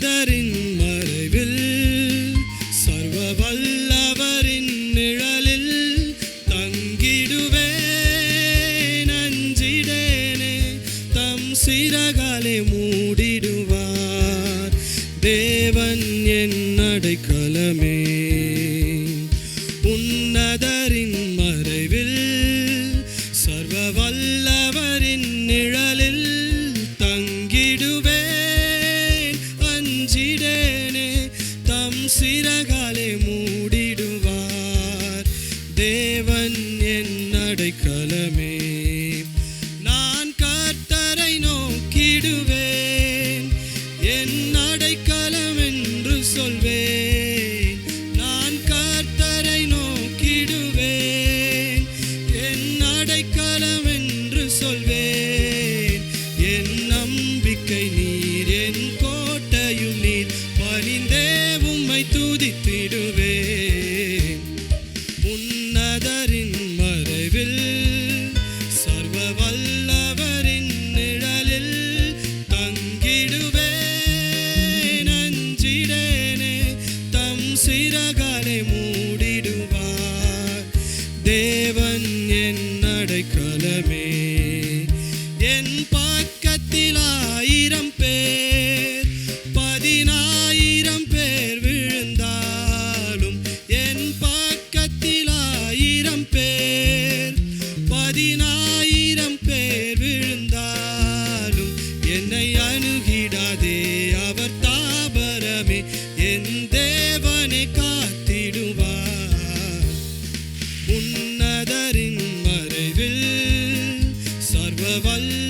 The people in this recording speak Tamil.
உன்னதரின் மறைவில் சர்வ வல்லவரின் நிழலில் தங்கிடுவேன். அஞ்சிடேனே, தம் சிறகாலே மூடிடுவார். தேவன் என் அடைக்கலமே. உன்னதரின் மறைவில் சர்வ வல்லவரின் நிழலில் தங்கிடுவேன். அஞ்சிடேனே, தம் சிறகாலே மூடிடுவார். தேவன் என் அடைக்கலமே. நான் கர்த்தரை நோக்கிடுவேன், என் அடைக்கலம் என்று சொல்வேன். நான் கர்த்தரை நோக்கிடுவேன், என் அடைக்கலம் என்று சொல்வேன். என் நம்பிக்கை நீர், என் கோட்டையும் நீர், பணிந்தே உம்மை துதித்திடுவேன். உன்னதரின் மறைவில் சர்வ வல்லவரின் நிழலில் தங்கிடுவேன். அஞ்சிடேனே, தம் சிறகாலே மூடிடுவார். தேவன் என் அடைக்கலமே. என் பக்கத்தில் 1000 பேர் 10,000 பேர் விழுந்தாலும், என் பக்கத்தில் 1000 பேர் 10,000 பேர் விழுந்தாலும் என்னை அணுகிடாதே அவர் தாபரமே. என் தேவனை காத்திடுவார். உன்னதரின் மறைவில் சர்வ வல்ல